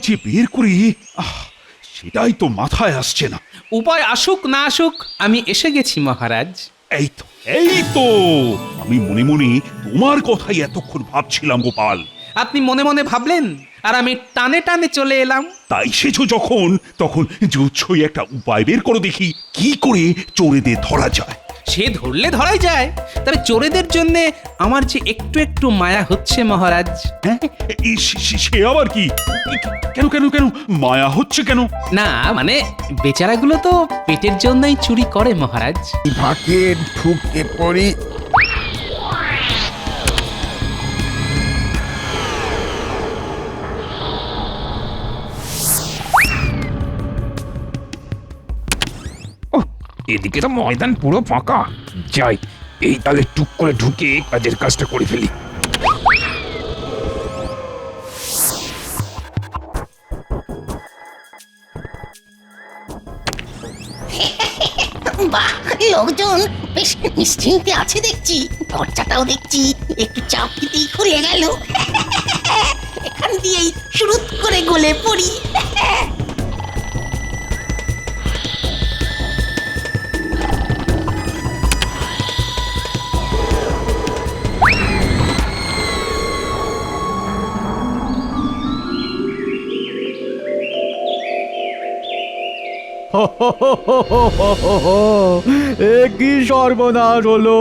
যে বের করি সেটাই তো মাথায় আসছে না। উপায় আসুক না আসুক আমি এসে গেছি মহারাজ। এই তো এই তো, আমি মনে মনে তোমার কথাই এতক্ষণ ভাবছিলাম গোপাল। আপনি মনে মনে ভাবলেন আর আমি টানে টানে চলে এলাম। তাই সেছো যখন, তখন জুচ্ছই একটা উপায় বের করো দেখি, কি করে চোরেদের ধরা যায়। সে ধরলে ধরাই যায়, তবে চোরেদের জন্য আমার যে একটু একটু মায়া হচ্ছে মহারাজ। হ্যাঁ, সে আবার কি? কেন কেন কেন মায়া হচ্ছে কেন? না মানে বেচারাগুলো তো পেটের জন্যই চুরি করে মহারাজ। ফাঁকে ঢুকে পড়ি। এদিকে তো ময়দান পুরো ফাঁকা। যাই, এই তালে টুক করে ঢুকে কাজের কাজটা করে ফেলি। বাহ, লোকজন বেশ নিশ্চিন্তে আছে দেখছি। দরজাটাও দেখছি একটু চাপ দিতেই খুলে গেল। এখান দিয়েই শুরু করে গলে পড়ি। এ কি সর্বনাশ হলো!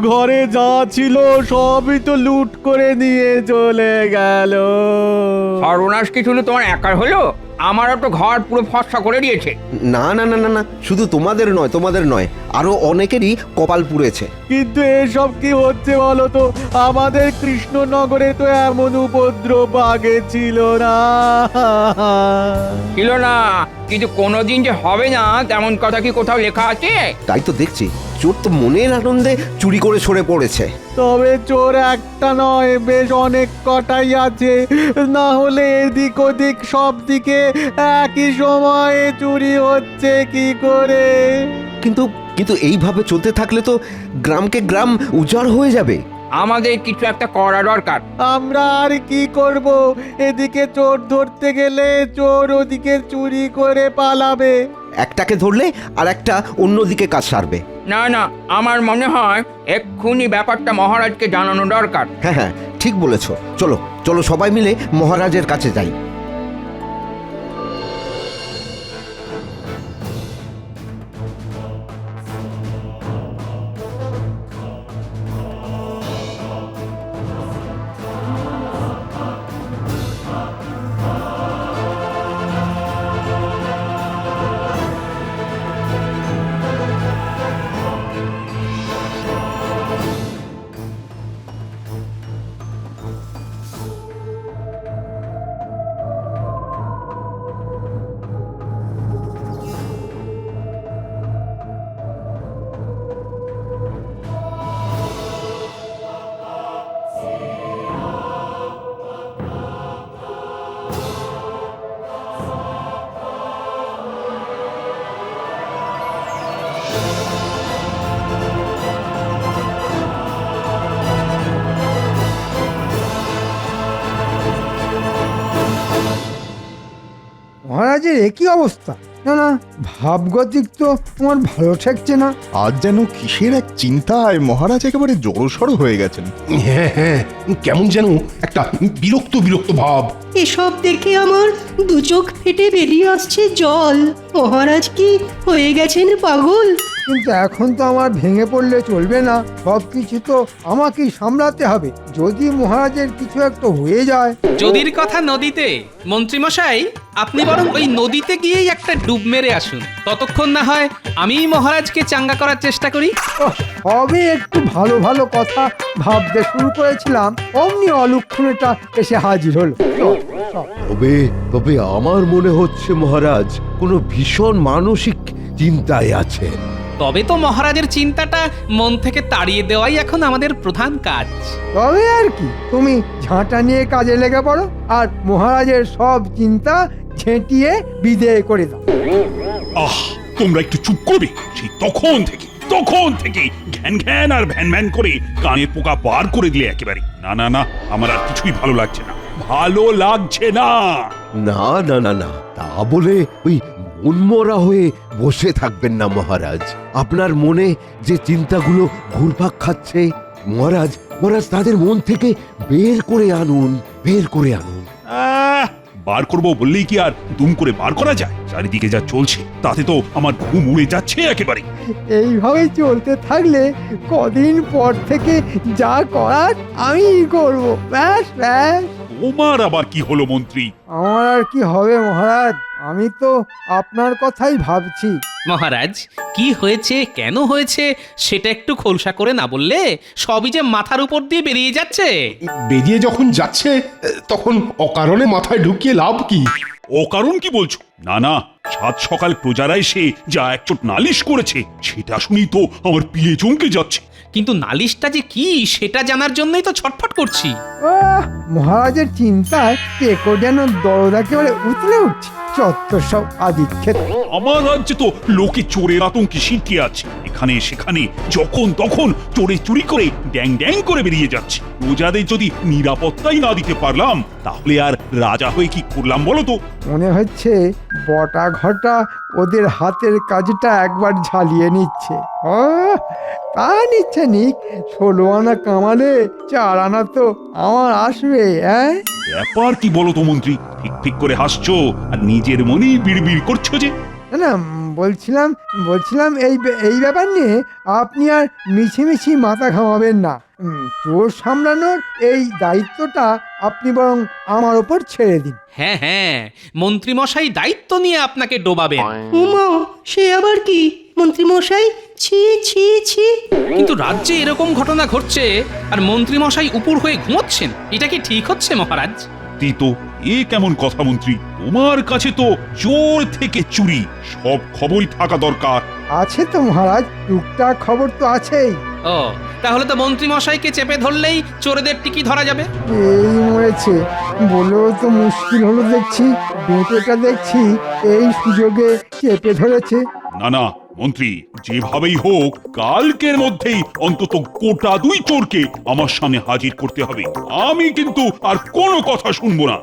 ঘরে যা ছিল সবই তো লুট করে নিয়ে চলে গেল। সর্বনাশ কি শুধু তোমার একার হলো? আমারও তো ঘর পুরো ফসকা করে দিয়েছে। না না না না না, শুধু তোমাদের নয়, আরো অনেকেরই কপাল পুড়েছে। কিন্তু এসব কি হচ্ছে বলো তো? আমাদের কৃষ্ণনগরে তো এমন উপদ্রব আগে ছিল না। ছিল না, কিন্তু কোনোদিন যে হবে না তেমন কথা কি কোথাও লেখা আছে? তাই তো দেখছি, চোর তো মনের আনন্দে চুরি করে সরে পড়েছে। তবে চোর একটা নয়, বেশ অনেক কটাই আছে। না হলে এদিক ওদিক সব দিকে একই সময়ে চুরি হচ্ছে কি করে? কিন্তু কিন্তু এইভাবে চলতে থাকলে তো গ্রামকে গ্রাম উজাড় হয়ে যাবে। আমাদের কিছু একটা করা দরকার। আমরা আর কি করব? এদিকে চোর ধরতে গেলে চোর ওদিকে চুরি করে পালাবে। একটাকে ধরলে আর একটা অন্যদিকে কাজ সারবে। না না, আমার মনে হয় এক্ষুনি ব্যাপারটা মহারাজকে জানানো দরকার। হ্যাঁ হ্যাঁ, ঠিক বলেছ। চলো চলো সবাই মিলে মহারাজের কাছে যাই। মহারাজের একই অবস্থা। না না, ভাবগতিক তো আমার ভালো ঠেকছে না। আজ যেন কিসের এক চিন্তায় মহারাজ একেবারে জড়সড় হয়ে গেছেন। হ্যাঁ হ্যাঁ, কেমন যেন একটা বিরক্ত বিরক্ত ভাব। এসব দেখে আমার দু চোখ ফেটে বেরিয়ে আসছে জল। মহারাজ কি হয়ে গেছেন পাগল? কিন্তু এখন তো আমার ভেঙে পড়লে চলবে না, সব কিছু তো আমাকেই সামলাতে হবে। যদি মহারাজের কিছু একটা হয়ে যায়। যদির কথা নদীতে, মন্ত্রীমশাই আপনি বরং ওই নদীতে গিয়েই একটা ডুব মেরে আসুন। ততক্ষণ না হয় আমি মহারাজকে চাঙ্গা করার চেষ্টা করি। সবে একটু ভালো ভালো কথা ভাবতে শুরু করেছিলাম, অমনি অলক্ষণটা এসে হাজির হলো। তবে তবে আমার মনে হচ্ছে মহারাজ কোনো ভীষণ মানসিক চিন্তায় আছেন। তবে তো মহারাজের চিন্তাটা মন থেকে তাড়িয়ে দেওয়াই এখন আমাদের প্রধান কাজ। তবে আর কি, তুমি ঝাঁটা নিয়ে কাজে লেগে পড়ো আর মহারাজের সব চিন্তা ঝেঁটিয়ে বিদেয় করে দাও। তোমরা একটু চুপ করবে। সেই তখন থেকে ঘ্যান ঘ্যান আর ভ্যান ভ্যান করে কানের পোকা বার করে দিলে একেবারে। না না না, আমার আর কিছুই ভালো লাগছে না। না না না না, তা বলে ওই মনমরা হয়ে বসে থাকবেন না মহারাজ। আপনার মনে যে চিন্তাগুলো ঘুরপাক খাচ্ছে, মহারাজ মহারাজ তাদের মন থেকে বের করে আনুন, বের করে আনুন। বার করবো বললেই কি আর দুম করে বার করা যায়? চারিদিকে যা চলছে তাতে তো আমার ঘুম উড়ে যাচ্ছে একেবারে। এইভাবে চলতে থাকলে কদিন পর থেকে যা করার আমি করব, ব্যাস ব্যাস। তোমার আবার কি হলো মন্ত্রী? আমার আর কি হবে মহারাজ, আমি তো আপনার কথাই ভাবছি। মহারাজ কি হয়েছে কেন হয়েছে সেটা একটু খোলসা করে না বললে সবই যে মাথার উপর দিয়ে বেরিয়ে যাচ্ছে। বেরিয়ে যখন যাচ্ছে তখন অকারণে মাথায় ঢুকিয়ে লাভ কি? ও কারণ কি বলছো? না না, সাত সকাল প্রজারা এসে যা একচোট নালিশ করেছে সেটা শুনি তো আমার পিয়ে চমকে যাচ্ছে। কিন্তু নালিশটা যে কি সেটা জানার জন্যই তো ছটফট করছি। মহারাজের চিন্তায় কেকো যেন দরদ একেবারে উতলে উঠছে। চত্বর সব আদিক্ষেত। আমার রাজ্যে তো লোকে চোরের আতঙ্কে সিটিয়ে আছে, এখানে সেখানে যখন তখন চোরে চুরি করে ড্যাং ড্যাং করে বেরিয়ে যাচ্ছে। প্রজাদের যদি নিরাপত্তাই না দিতে পারলাম তাহলে আর রাজা হয়ে কি করলাম বলো তো? মনে হচ্ছে বটা ঘটা ওদের হাতের কাজটা একবার ঝালিয়ে নিচ্ছে। ও তা নিচ্ছে নিক, 16 আনা কামালে 4 আনা তো আমার আসবে। ব্যাপার কি বলো তো মন্ত্রী? ঠিক ঠিক করে হাসছো আর নিজের মনেই বিড়বিড় করছো যে। না না, বলছিলাম এই ব্যাপার নিয়ে আপনি আর মিছিমিছি মাথা ঘামাবেন না। চোর সামলানোর এই দায়িত্বটা আপনি বরং আমার ওপর ছেড়ে দিন। হ্যাঁ হ্যাঁ, মন্ত্রী মশাই দায়িত্ব নিয়ে আপনাকে ডোবাবেন। উমা, সে আবার কি মন্ত্রী মশাই? ছি ছি ছি। কিন্তু রাজ্যে এরকম ঘটনা ঘটছে আর মন্ত্রী মশাই উপর হয়ে ঘুমোচ্ছেন, এটা কি ঠিক হচ্ছে মহারাজ? তো এ কেমন কথা মন্ত্রী? তোমার কাছে তো চোর থেকে চুরি সব খবরই থাকা দরকার। আছে তো মহারাজ, টুকটাক খবর তো আছেই। ও, তাহলে তো মন্ত্রী মশাইকে চেপে ধরলেই চোরেদের টিকি ধরা যাবে। এই মরেছে, বলেও তো মুশকিল হলো দেখছি। বেটেটা দেখছি এই সুযোগে চেপে ধরেছে। না না মন্ত্রী, যেভাবেই হোক কালকের মধ্যেই অন্তত গোটা 2 চোরকে আমার সামনে হাজির করতে হবে। আমি কিন্তু আর কোনো কথা শুনবো না।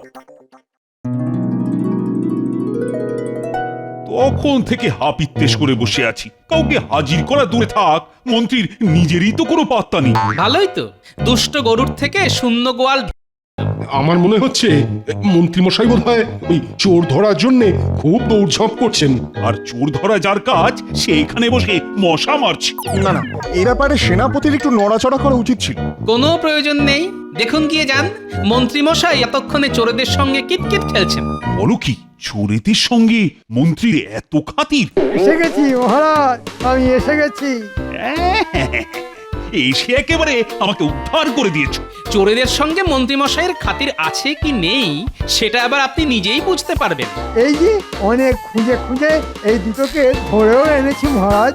তখন থেকে হাপিত্তেশ করে বসে আছি, কাউকে হাজির করা দূরে থাক, মন্ত্রীর নিজেরই তো কোনো পাত্তা নেই। ভালোই তো, দুষ্ট গরুর থেকে শূন্য গোয়াল। আমার মনে হচ্ছে মন্ত্রীমশাই বোধহয় ওই চোর ধরার জন্য খুব দৌড়ঝাঁপ করছেন। আর চোর ধরা যার কাজ সে এখানে বসে মশা মারছে। না না, এ ব্যাপারে সেনাপতির একটু নড়াচড়া করা উচিত ছিল। কোনো প্রয়োজন নেই, দেখুন গিয়ে যান। মন্ত্রী মশাই এতক্ষণে চোরেদের সঙ্গে কিতকিত খেলছেন। বলো কি, চোরেদের সঙ্গে মন্ত্রীর এত খাতির? এসে গেছি মহারাজ, আমি এসে গেছি। এসে একেবারে আমাকে উদ্ধার করে দিয়েছো। চোরেদের সঙ্গে মন্ত্রী মশাইয়ের খাতির আছে কি নেই সেটা আবার আপনি নিজেই বুঝতে পারবেন। এই যে অনেক খুঁজে খুঁজে এই দুটোকে ধরেও এনেছি মহারাজ।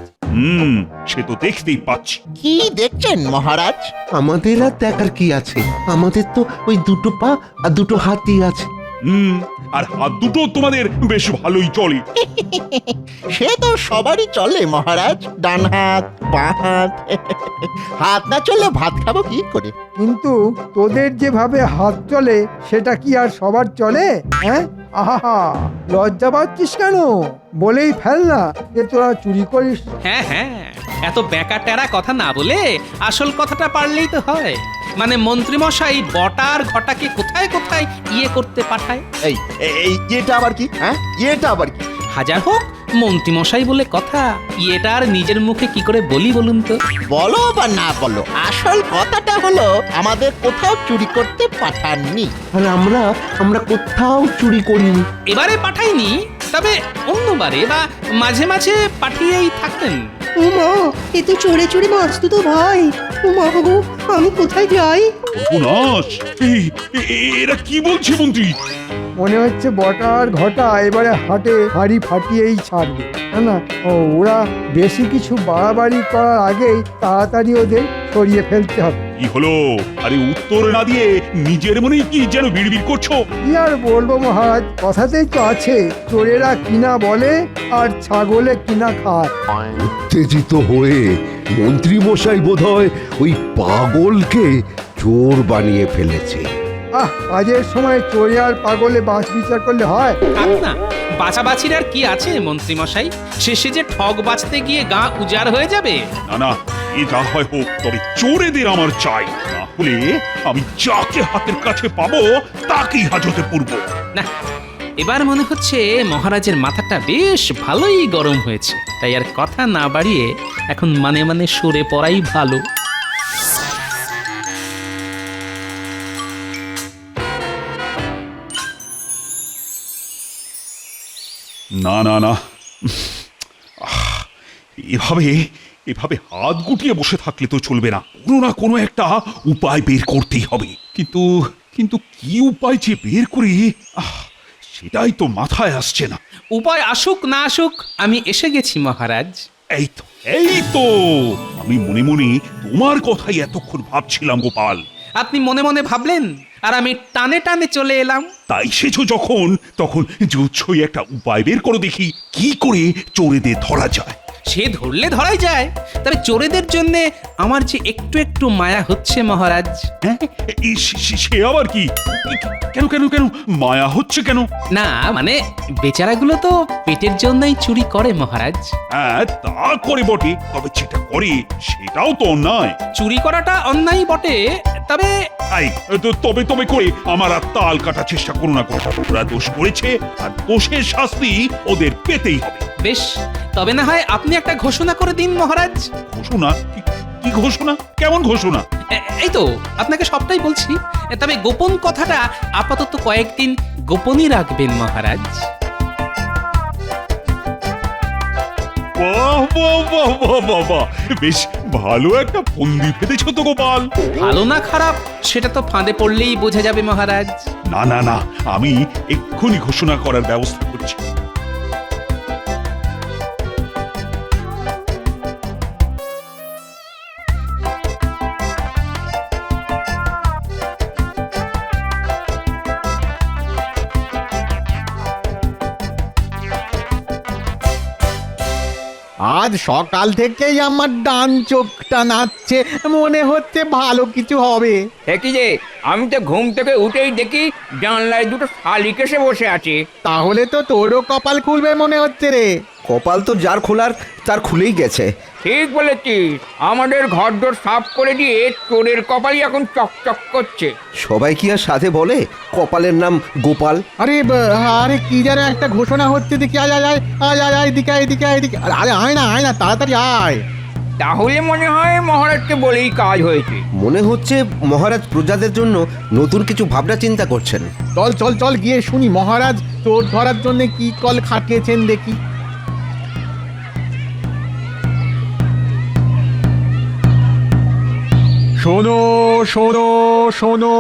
সে তো দেখতেই পাচ্ছি। কি দেখছেন মহারাজ? আমাদের আর দেখার কি আছে? আমাদের তো ওই 2 পা আর 2 হাতই আছে। আর হাত দুটো তোমাদের বেশ ভালোই চলে। সে তো সবারই চলে মহারাজ, ডান হাত বাঁ হাত। হাত না চললে ভাত খাবো কি করে? কিন্তু তোদের যেভাবে হাত চলে সেটা কি আর সবার চলে? আহা, লজ্জা পাচ্ছিস কেন? বলেই ফেল না যে তোরা চুরি করিস। হ্যাঁ হ্যাঁ, এত বেকা টেরা কথা না বলে আসল কথাটা পারলেই তো হয়। মানে মন্ত্রী মশাই বটার ঘটাকে কোথায় কোথায় করতে পাঠায়। এই এটা আবার কি? এটা আবার কি? হাজার হোক মন্ত্রী মশাই বলে কথা, এটা আর নিজের মুখে কি করে বলি বলুন তো? বলো বা না বলো, আসল কথাটা হলো আমাদের কোথাও চুরি করতে পাঠাননি। আর আমরা কোথাও চুরি করিনি। এবারে পাঠাইনি, তবে অন্যবারে বা মাঝে মাঝে পাঠিয়েই থাকতেন। উমা, এ তো চড়ে চড়ে বাঁচতো তো ভাই। উমা গো, আমি কোথায় যাই? সর্বনাশ! এরা কি বলছে মন্ত্রী? মনে হচ্ছে বটার ঘটা এবারে হাড়ি ফাটিয়েই ছাড়বে। না, ওরা বেশি কিছু বাড়াবাড়ি করার আগেই তাড়াতাড়ি ওদের সরিয়ে ফেলতে হবে। কি হলো? আরে উত্তর না দিয়ে নিজের মনেই কি যেন বিড়বিড় করছো? কি আর বলবো মহারাজ, কথাতেই তো আছে, চোরেরা কিনা বলে আর ছাগলে কিনা খায়। উত্তেজিত হয়ে মন্ত্রী মশাই বোধহয় ওই পাগলকে চোর বানিয়ে ফেলেছে। কাজের সময় চোরে আর পাগলে বাস বিচার করলে হয়? থাক না, বাছাবাছির আর কি আছে মন্ত্রীমশাই? শেষে যে ঠগ বাঁচতে গিয়ে গা উজাড় হয়ে যাবে। না না, এ যা হয় হোক, তবে চোরেদের আমার চাই, না হলে আমি যাকে হাতের কাছে পাবো তাকেই হাজতে পূর্ব। না, এবার মনে হচ্ছে মহারাজের মাথাটা বেশ ভালোই গরম হয়েছে, তাই আর কথা না বাড়িয়ে এখন মানে মানে সরে পড়াই ভালো। না না না, এভাবে এভাবে হাত গুটিয়ে বসে থাকলে তো চলবে না, কোনো না কোনো একটা উপায় বের করতেই হবে। কিন্তু কিন্তু কি উপায় যে বের করি, সেটাই তো মাথায় আসছে না। উপায় আসুক না আসুক, আমি এসে গেছি মহারাজ। এই তো এই তো, আমি মনে মনে তোমার কথাই এতক্ষণ ভাবছিলাম গোপাল। আপনি মনে মনে ভাবলেন আর আমি টানে টানে চলে এলাম। তাই সেছো যখন, তখন জুচ্ছই একটা উপায় বের করো দেখি, কি করে চোরেদের ধরা যায়। সে ধরলে ধরাই যায়, তবে চোরেদের জন্য আমার যে একটু একটু মায়া হচ্ছে মহারাজ। হ্যাঁ, সে আবার কি? কেন কেন কেন মায়া হচ্ছে কেন? না মানে বেচারাগুলো তো পেটের জন্যই চুরি করে মহারাজ। হ্যাঁ, তা করে বটে, তবে যেটা করে সেটাও তো অন্যায়। চুরি করাটা অন্যায় বটে, তবে তবে তবে করে আমার আর তাল কাটার চেষ্টা করো না। ওরা দোষ করেছে আর দোষের শাস্তি ওদের পেতেই হবে। বেশ, তবে না হয় আপনি একটা ঘোষণা করে দিন মহারাজ। ঘোষণা? কি ঘোষণা? কেমন ঘোষণা? এই তো আপনাকে সবটাই বলছি, তবে গোপন কথাটা আপাতত কয়েকদিন গোপনই রাখবেন মহারাজ। বাহ বাহ বাহ বাহ বাহ বাহ, বেশ ভালো একটা ফন্দি ফেলেছো তো গোপাল। ভালো না খারাপ সেটা তো ফাঁদে পড়লেই বোঝা যাবে মহারাজ। না না না, আমি এক্ষুনি ঘোষণা করার ব্যবস্থা করছি। আজ সকাল থেকেই আমার ডান চোখটা নাচছে, মনে হচ্ছে ভালো কিছু হবে। কি যে আমি তো ঘুম থেকে উঠেই দেখি জানলায় দুটো শালিক এসে বসে আছে। তাহলে তো তোরও কপাল খুলবে মনে হচ্ছে রে। কপাল তো যার খোলার তার খুলেই গেছে। ঠিক বলেছিস, আমাদের ঘরদোর সাফ করে দিয়ে চোরের কপালই এখন চকচক করছে। সবাই কি আর সাথে বলে কপালের নাম গোপাল? আরে আরে কি যেন একটা ঘোষণা হচ্ছে, দেখি আয় আয় আয় আয় আয় আয় এদিকে এদিকে এদিকে, আরে আয় না তাড়াতাড়ি আয়। তাহলে মনে হয় মহারাজকে বলেই কাজ হয়েছে। মনে হচ্ছে মহারাজ প্রজাদের জন্য নতুন কিছু ভাবনা চিন্তা করছেন। চল চল চল গিয়ে শুনি মহারাজ চোর ধরার জন্য কি কল খাটিয়েছেন দেখি। শোনো শোনো শোনো,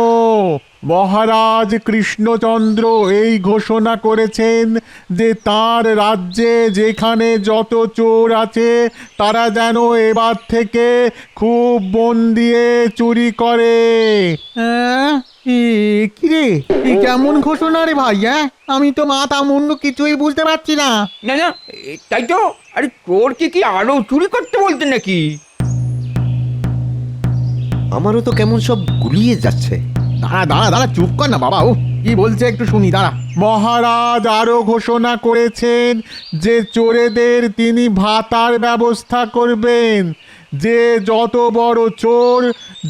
মহারাজ কৃষ্ণচন্দ্র এই ঘোষণা করেছেন যে তার রাজ্যে যেখানে যত চোর আছে তারা যেন এবার থেকে খুব মন দিয়ে চুরি করে। কি রে, কেমন ঘোষণা রে ভাই? আমি তো মাথা মুন্ডু কিছুই বুঝতে পারছি না। না না, তাই তো। আরে চোর কি আরো চুরি করতে বলতে নাকি? আমারও তো কেমন সব গুলিয়ে যাচ্ছে। দাঁড়া চুপ কর না বাবা, ও কি বলছে একটু শুনি, দাঁড়া। মহারাজ আরো ঘোষণা করেছেন যে চোরেদের তিনি ভাতার ব্যবস্থা করবেন। যে যত বড় চোর,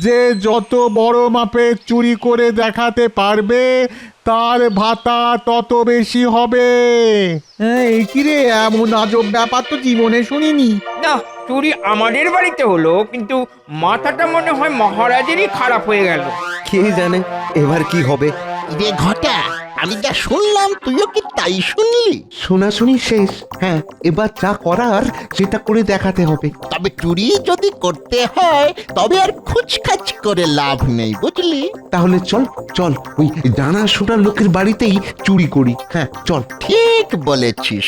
যে যত বড় মাপে চুরি করে দেখাতে পারবে তার ভাতা তত বেশি হবে। এই কি রে, এমন আজব ব্যাপার তো জীবনে শুনিনি। না, চুরি আমাদের বাড়িতে হলো, কিন্তু মাথাটা মনে হয় মহারাজেরই খারাপ হয়ে গেল। কে জানে এবার কি হবে। রে ঘটা, আমি যা শুনলাম তুইও কি তাই শুনলি? শোনাশুনি শেষ। হ্যাঁ, এবার যা করার সেটা করে দেখাতে হবে। তবে চুরি যদি করতে হয় তবে আর খুচখাচ করে লাভ নেই, বুঝলি? তাহলে চল চল ওই জানাশোনা লোকের বাড়িতেই চুরি করি। হ্যাঁ চল। ঠিক বলেছিস।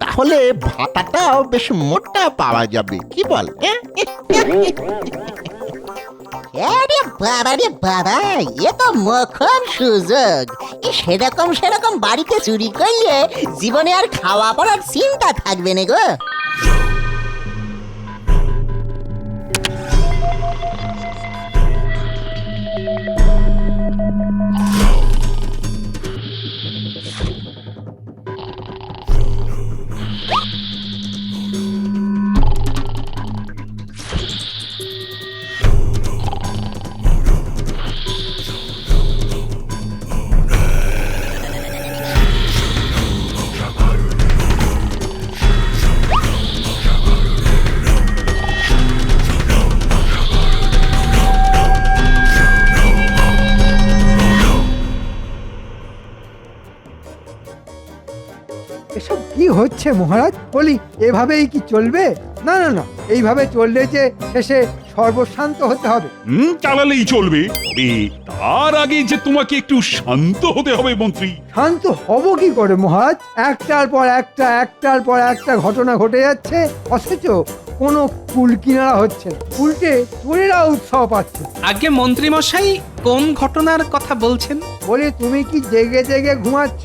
তাহলে ভাতাটাও বেশ মোটা পাওয়া যাবে, কি বল? আরে বাবা রে বাবা, এ তো মোক্ষম সুযোগ। সেরকম বাড়িতে চুরি করলে জীবনে আর খাওয়া পড়ার চিন্তা থাকবে না গো। এসব কি হচ্ছে মহারাজ? বলি এভাবেই কি চলবে? না না না, এইভাবে চললে যে শেষে সর্বশান্ত হতে হবে। চালালেই চলবে, তবে তার আগে যে তোমাকে একটু শান্ত হতে হবে মন্ত্রী। শান্ত হব কি করে মহারাজ? একটার পর একটা ঘটনা ঘটে যাচ্ছে, অথচ কোনো কুল কিনারা হচ্ছে না। উল্টে চোরেরা উৎসাহ পাচ্ছে। আগে মন্ত্রী মশাই কোন ঘটনার কথা বলছেন? বলি তুমি কি জেগে জেগে ঘুমাচ্ছ?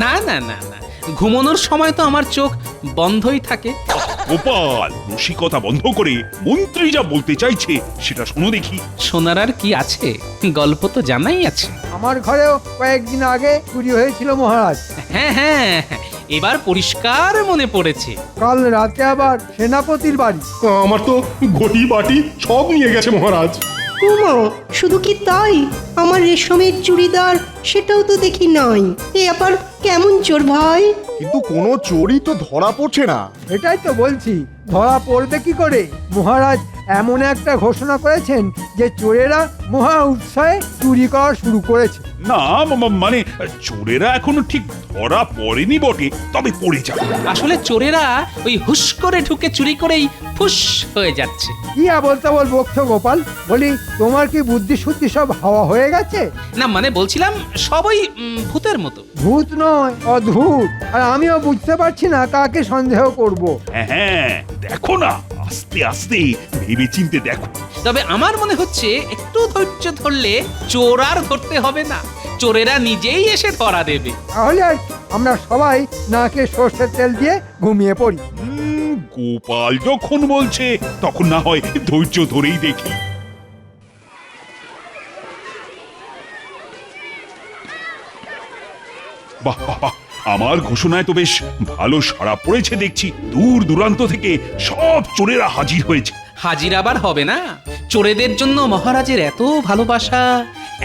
না না না না, ঘুমানোর সময় তো আমার চোখ বন্ধই থাকে। গোপাল, রসিকতা বন্ধ করে মন্ত্রী যা বলতে চাইছে সেটা শোনো দেখি। শোনার আর কি আছে, গল্প তো জানাই আছে। আমার ঘরেও কয়েকদিন আগে চুরি হয়েছিল মহারাজ। হ্যাঁ হ্যাঁ, এবার পরিষ্কার মনে পড়েছে। কাল রাতে আবার সেনাপতির বাড়ি। আমার তো ঘটি বাটি সব নিয়ে গেছে মহারাজ। উমা, শুধু কি তাই? আমার রেশমের চুড়িদার সেটাও তো দেখি নাই। এ আবার কেমন চোর ভাই? কিন্তু কোনো চোরই তো ধরা পড়ছে না। এটাই তো বলছি, ধরা পড়বে কি করে? মহারাজ এমন একটা ঘোষণা করেছেন যে চোরেরা মহা উৎসাহে চুরি করা শুরু করেছে। না মানে চোরেরা এখনো ঠিক ধরা পড়েনি বটে, তবে পড়ে যাবে। আসলে চোরেরা ওই হুশ করে ঢুকে চুরি করেই ফুস হয়ে যাচ্ছে। কি আবল তাবল বকছো গোপাল? বলি তোমার কি বুদ্ধি শুদ্ধি সব হাওয়া হয়ে গেছে? না মানে বলছিলাম সবই ভূতের মতো। ভূত নয়, অদ্ভুত। আর আমিও বুঝতে পারছি না কাকে সন্দেহ করব। হ্যাঁ, দেখো না, আস্তে আস্তে ভেবে চিনতে দেখো। তবে আমার মনে হচ্ছে একটু ধৈর্য ধরলে চোর আর ধরতে হবে না, চোরেরা নিজেই এসে ধরা দেবে। তাহলে আর আমরা সবাই নাকে সর্ষের তেল দিয়ে ঘুমিয়ে পড়ি। গোপাল যখন বলছে তখন না হয় ধৈর্য ধরেই দেখি। বাহ বাহ বাহ, আমার ঘোষণায় তো বেশ ভালো সাড়া পড়েছে দেখছি। দূর দূরান্ত থেকে সব চোরেরা হাজির হয়েছে। হাজির আবার হবে না? চোরেদের জন্য মহারাজের এত ভালোবাসা,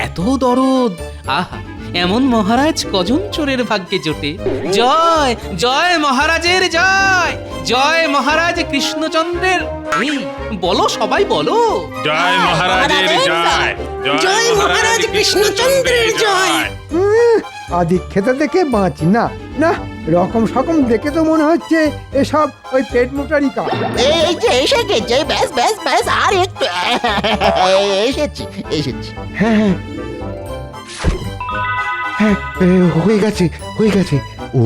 এত দরদ। আহা, এমন মহারাজ কজন চোরের ভাগ্যে জোটে। জয় জয় মহারাজের জয়, জয় মহারাজ কৃষ্ণচন্দ্রের। এই, বলো সবাই বলো। জয় মহারাজের জয়, জয় মহারাজ কৃষ্ণচন্দ্রের জয়। আদি খেতে দেখে বাঁচি না। না, রকম সকম দেখে তো মনে হচ্ছে এসব ওই পেট মোটারি কাজ। এই যে এসে গেছে, ব্যাস ব্যাস ব্যাস, আর একটু এসেছি এসেছি। হ্যাঁ হ্যাঁ হ্যাঁ, হয়ে গেছে হয়ে গেছে। ও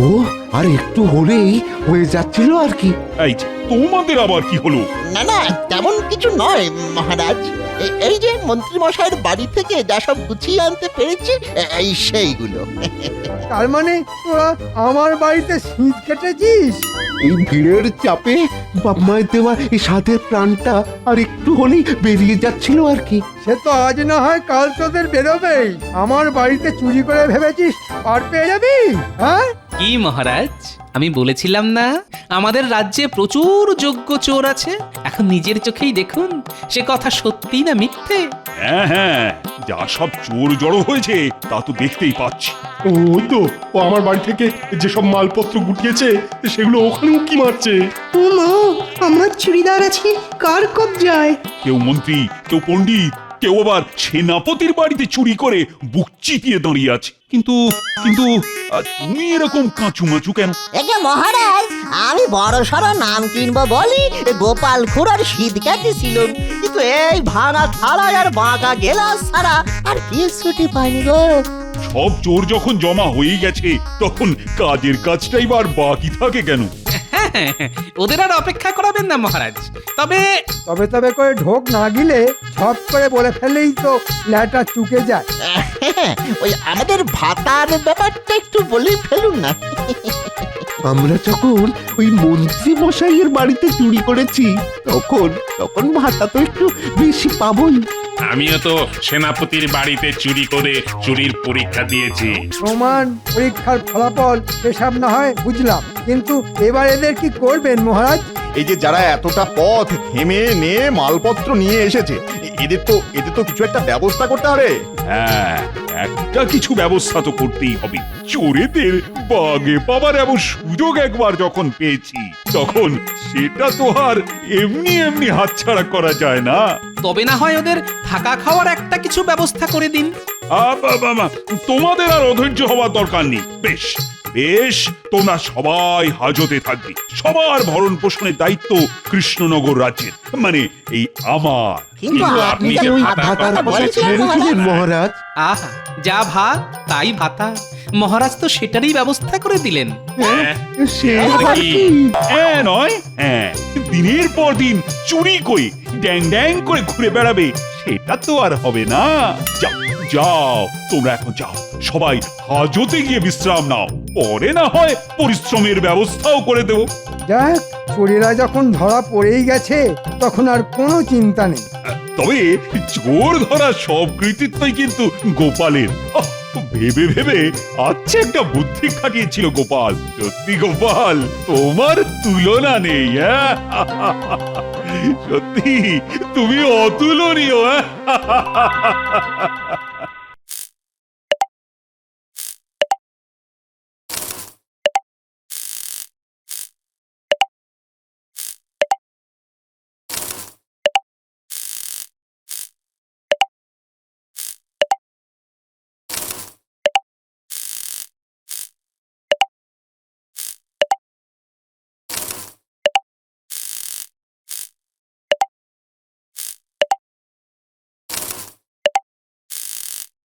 আর একটু হলেই হয়ে যাচ্ছিল আর কি। এই যে, তোমাদের আবার কি হলো? না না, তেমন কিছু নয় মহারাজ। এই যে মন্ত্রী মশাইয়ের বাড়ি থেকে যা সব গুছিয়ে আনতে পেরেছি, এই সেইগুলো। তার মানে তোরা আমার বাড়িতে শীত কেটেছিস? এই ভিড়ের চাপে বাপ মায়ের দেওয়া এই সাধের প্রাণটা আর একটু হলেই বেরিয়ে যাচ্ছিল আর কি। সে তো আজ না হয় কাল তোদের বেরোবেই। আমার বাড়িতে চুরি করে ভেবেছিস আর পেয়ে যাবি? হ্যাঁ কি মহারাজ, আমি বলেছিলাম না আমাদের রাজ্যে প্রচুর যোগ্য চোর আছে। এখন নিজের চোখেই দেখুন সে কথা সত্যি না মিথ্যে। হ্যাঁ হ্যাঁ, যা সব চোর জড়ো হয়েছে তা তো দেখতেই পাচ্ছি। ওই তো, ও আমার বাড়ি থেকে যেসব মালপত্র গুটিয়েছে সেগুলো ওখানে উকি মারছে। উমা, আমার চুড়িদার আছে কার কবজায়? কেউ মন্ত্রী, কেউ পণ্ডিত, কেউ আবার সেনাপতির বাড়িতে চুরি করে বুক চিতিয়ে দাঁড়িয়ে আছে। কিন্তু কিন্তু তুমি এরকম কাঁচুমাচু কেন? একে মহারাজ, আমি বড় সড় নাম কিনবো বলি গোপাল খুড়ার শীত কাটিছিল, কিন্তু এই ভাঙা থালা আর বাঁকা গেলাস ছাড়া আর কিছুটি পাইনি গো। সব চোর যখন জমা হয়ে গেছে তখন কাজের কাজটাই বার বাকি থাকে কেন? ওদের আর অপেক্ষা করাবেন না মহারাজ। তবে তবে তবে করে ঢোক না গিলে ঝপ করে বলে ফেলেই তো ল্যাটা চুকে যায়। ওই আমাদের ভাতার ব্যাপারটা একটু বলে ফেলুন না। আমরা যখন ওই মন্ত্রী মশাইয়ের বাড়িতে চুরি করেছি তখন তখন ভাতা তো একটু বেশি পাবোই। আমিও তো সেনাপতির বাড়িতে চুরি করে চুরির পরীক্ষা দিয়েছি। প্রমাণ পরীক্ষার ফলাফল সেসব না হয় বুঝলাম, কিন্তু এবার এদের কি করবেন মহারাজ? এই যে যারা এতটা পথ ঘেমে নিয়ে মালপত্র নিয়ে এসেছে, এদের তো কিছু একটা ব্যবস্থা করতে হবে। হ্যাঁ, একটা কিছু ব্যবস্থা তো করতেই হবে। চোরেদের বাগে পাবার এমন সুযোগ একবার যখন পেয়েছি তখন সেটা তো আর এমনি এমনি হাতছাড়া করা যায় না। তবে না হয় ওদের থাকা খাওয়ার একটা কিছু ব্যবস্থা করে দিন। তোমাদের আর অধৈর্য হওয়ার দরকার নেই। বেশ বেশ, তোমরা সবাই হাজতে থাকবে। সবার ভরণ পোষণের দায়িত্ব কৃষ্ণনগর রাজ্যের, মানে এই আমার। কিন্তু আপনি যে ওই ভাতার কথা ছেড়েছিলেন মহারাজ। আহা, যা ভাত তাই ভাতা। মহারাজ তো সেটারই ব্যবস্থা করে দিলেন। হ্যাঁ নয়, হ্যাঁ, দিনের পর দিন চুরি করে ড্যাং ড্যাং করে ঘুরে বেড়াবে, সেটা তো আর হবে না। যাও যাও, তোমরা এখন যাও, সবাই হাজতে গিয়ে বিশ্রাম নাও, পরে না হয় পরিশ্রমের ব্যবস্থাও করে দেবো। যাক, চোরেরা যখন ধরা পড়েই গেছে তখন আর কোনো চিন্তা নেই। তবে চোর ধরা সব কৃতিত্বই কিন্তু গোপালের। ভেবে ভেবে আচ্ছা একটা বুদ্ধি খাটিয়েছিল গোপাল। সত্যি গোপাল, তোমার তুলনা নেই। হ্যাঁ, সত্যি তুমি অতুলনীয়।